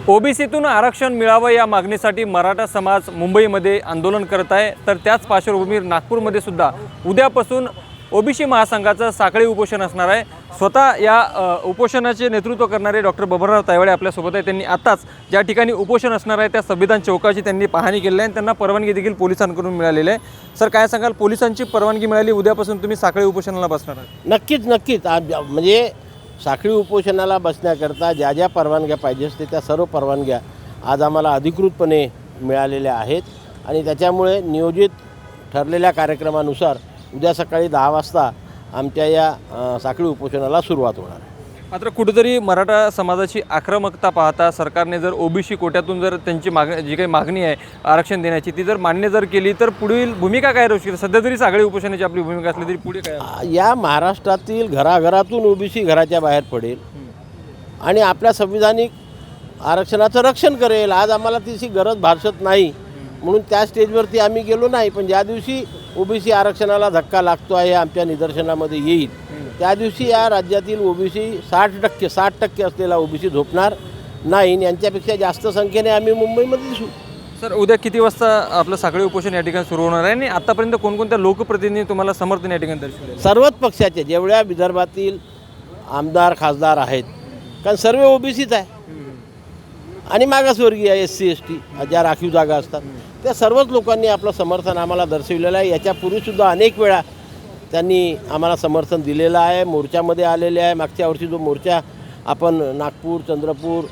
ओबीसीतून आरक्षण मिळावं या मागणीसाठी मराठा समाज मुंबईमध्ये आंदोलन करत आहे। तर त्याच पार्श्वभूमीवर नागपूरमध्ये सुद्धा उद्यापासून ओबीसी महासंघाचं साखळी उपोषण असणार आहे। स्वतः या उपोषणाचे नेतृत्व करणारे डॉक्टर बबनराव तायवाडे आपल्यासोबत आहे। त्यांनी आताच ज्या ठिकाणी उपोषण असणार आहे त्या संविधान चौकाची त्यांनी पाहणी केली आहे आणि त्यांना परवानगी देखील पोलिसांकडून मिळालेली आहे। सर, काय सांगाल, पोलिसांची परवानगी मिळाली, उद्यापासून तुम्ही साखळी उपोषणाला बसणार आहात? नक्कीच म्हणजे साखळी उपोषणाला बसण्याकरता ज्या ज्या परवानग्या पाहिजे असते त्या सर्व परवानग्या आज आम्हाला अधिकृतपणे मिळालेल्या आहेत आणि त्याच्यामुळे नियोजित ठरलेल्या कार्यक्रमानुसार उद्या सकाळी 10 वाजता आमच्या या साखळी उपोषणाला सुरुवात होणार आहे। मात्र कुठेतरी मराठा समाजाची आक्रमकता पाहता सरकारने जर ओबीसी कोट्यातून जर त्यांची जी काही मागणी आहे आरक्षण देण्याची ती जर मान्य जर केली तर पुढील भूमिका काय राहू शकते? सध्या तरी साखळी उपोषणाची आपली भूमिका असली तरी पुढे काय? या महाराष्ट्रातील घराघरातून ओबीसी घराच्या बाहेर पडेल आणि आपल्या संविधानिक आरक्षणाचं रक्षण करेल। आज आम्हाला तिची गरज भासत नाही म्हणून त्या स्टेजवरती आम्ही गेलो नाही, पण ज्या दिवशी ओबीसी आरक्षणाला धक्का लागतो आहे आमच्या निदर्शनामध्ये येईल त्या दिवशी या राज्यातील ओबीसी 60% असलेला ओबीसी झोपणार नाही। यांच्यापेक्षा जास्त संख्येने आम्ही मुंबईमध्ये दिसू। सर, उद्या किती वाजता आपलं साखळी उपोषण या ठिकाणी सुरू होणार आहे आणि आतापर्यंत कोणकोणत्या लोकप्रतिनिधी तुम्हाला समर्थन या ठिकाणी दर्शवले? सर्वच पक्षाचे जेवढ्या विदर्भातील आमदार खासदार आहेत, कारण सर्व ओबीसीच आहे आणि मागासवर्गीय SC ST ज्या राखीव जागा असतात त्या सर्वच लोकांनी आपलं समर्थन आम्हाला दर्शवलेलं आहे। याच्यापूर्वीसुद्धा अनेक वेळा त्यांनी आम्हाला समर्थन दिलेलं आहे, मोर्चामध्ये आलेले आहे। मागच्या वर्षी जो मोर्चा आपण नागपूर, चंद्रपूर,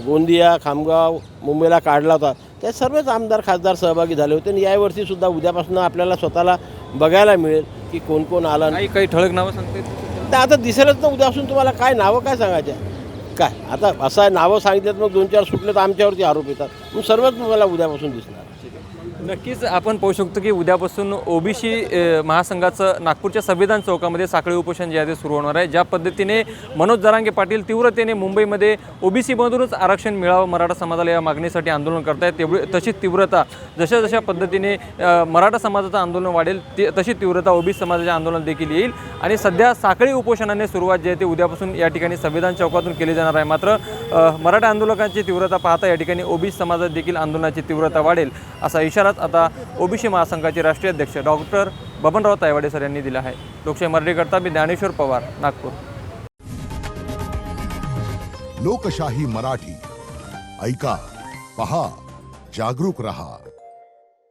गोंदिया, खामगाव, मुंबईला काढला होता त्या सर्वच आमदार खासदार सहभागी झाले होते आणि यावर्षीसुद्धा उद्यापासून आपल्याला स्वतःला बघायला मिळेल की कोण कोण आलं। नाही, काही ठळक नावं सांगते तर आता दिसेलच ना उद्यापासून तुम्हाला काय नावं काय सांगायचं काय? आता असं आहे, नावं सांगितलं मग 2-4 सुटले तर आमच्यावरती आरोप येतात, मग सर्वच मला उद्यापासून दिसणार। नक्कीच आपण पाहू शकतो की उद्यापासून ओबीसी महासंघाचं नागपूरच्या संविधान चौकामध्ये साखळी उपोषण जे आहे ते सुरू होणार आहे। ज्या पद्धतीने मनोज जरांगे पाटील तीव्रतेने मुंबईमध्ये ओबीसीमधूनच आरक्षण मिळावं मराठा समाजाला या मागणीसाठी आंदोलन करतायत, तशीच तीव्रता जशा पद्धतीने मराठा समाजाचं आंदोलन वाढेल तशी तीव्रता ओबीसी समाजाच्या आंदोलन देखील येईल आणि सध्या साखळी उपोषणाने सुरुवात जी आहे ते उद्यापासून या ठिकाणी संविधान चौकातून केली जाणार आहे। मात्र मराठा आंदोलकांची तीव्रता पाहता या ठिकाणी ओबीसी समाजात देखील आंदोलनाची तीव्रता वाढेल असा इशारा आता ओबीसी महासंघाचे राष्ट्रीय अध्यक्ष डॉक्टर बबनराव तायवाडे सर यांनी दिला आहे। लोकशाही मराठीकरता मी ज्ञानेश्वर पवार, नागपूर। लोकशाही मराठी ऐका, पहा, जागरूक रहा।